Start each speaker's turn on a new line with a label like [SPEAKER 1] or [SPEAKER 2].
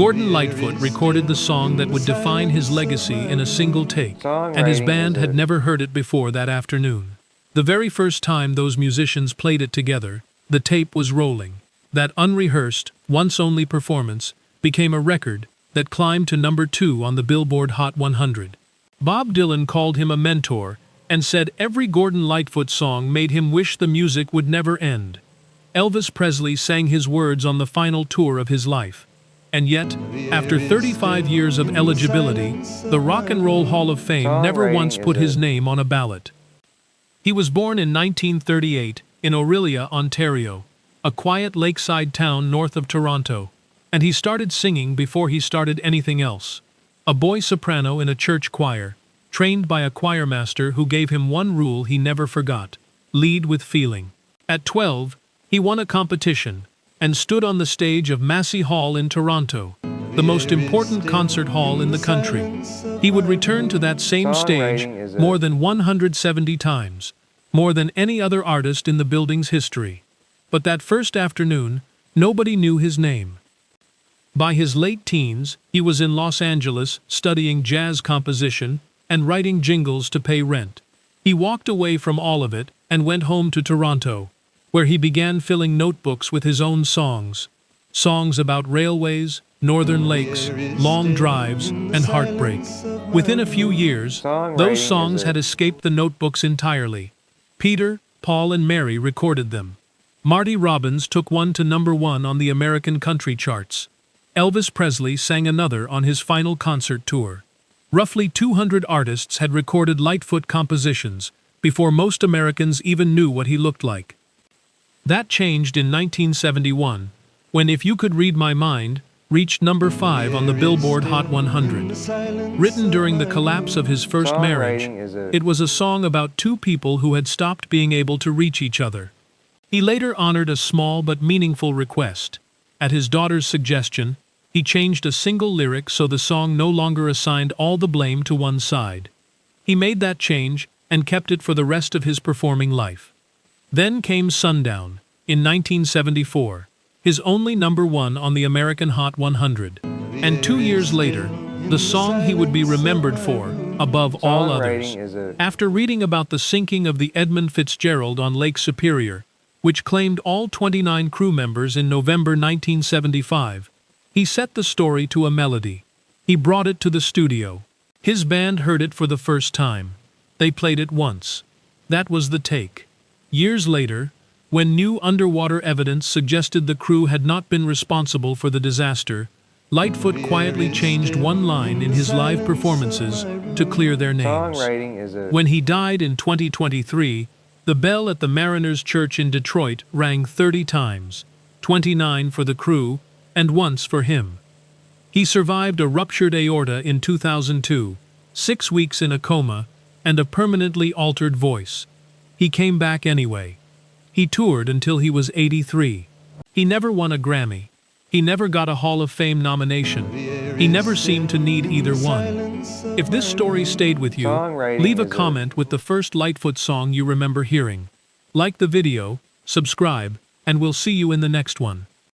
[SPEAKER 1] Gordon Lightfoot recorded the song that would define his legacy in a single take, and his band had never heard it before that afternoon. The very first time those musicians played it together, the tape was rolling. That unrehearsed, once-only performance became a record that climbed to number 2 on the Billboard Hot 100. Bob Dylan called him a mentor and said every Gordon Lightfoot song made him wish the music would never end. Elvis Presley sang his words on the final tour of his life. And yet, after 35 years of eligibility, the Rock and Roll Hall of Fame never once put his name on a ballot. He was born in 1938 in Orillia, Ontario, a quiet lakeside town north of Toronto, and he started singing before he started anything else. A boy soprano in a church choir, trained by a choir master who gave him one rule he never forgot: lead with feeling. At 12, he won a competition and stood on the stage of Massey Hall in Toronto, the most important concert hall in the country. He would return to that same stage more than 170 times, more than any other artist in the building's history. But that first afternoon, nobody knew his name. By his late teens, he was in Los Angeles studying jazz composition and writing jingles to pay rent. He walked away from all of it and went home to Toronto, where he began filling notebooks with his own songs. Songs about railways, northern lakes, long drives, and heartbreak. Within a few years, those songs had escaped the notebooks entirely. Peter, Paul, and Mary recorded them. Marty Robbins took one to number 1 on the American country charts. Elvis Presley sang another on his final concert tour. Roughly 200 artists had recorded Lightfoot compositions before most Americans even knew what he looked like. That changed in 1971, when If You Could Read My Mind reached number 5 on the Billboard Hot 100. Written during the collapse of his first marriage, it was a song about two people who had stopped being able to reach each other. He later honored a small but meaningful request. At his daughter's suggestion, he changed a single lyric so the song no longer assigned all the blame to one side. He made that change and kept it for the rest of his performing life. Then came Sundown, in 1974, his only number 1 on the American Hot 100. And 2 years later, the song he would be remembered for, above all others. After reading about the sinking of the Edmund Fitzgerald on Lake Superior, which claimed all 29 crew members in November 1975, he set the story to a melody. He brought it to the studio. His band heard it for the first time. They played it once. That was the take. Years later, when new underwater evidence suggested the crew had not been responsible for the disaster, Lightfoot quietly changed one line in his live performances to clear their names. When he died in 2023, the bell at the Mariners Church in Detroit rang 30 times, 29 for the crew and once for him. He survived a ruptured aorta in 2002, 6 weeks in a coma, and a permanently altered voice. He came back anyway. He toured until he was 83. He never won a Grammy. He never got a Hall of Fame nomination. He never seemed to need either one. If this story stayed with you, leave a comment with the first Lightfoot song you remember hearing. Like the video, subscribe, and we'll see you in the next one.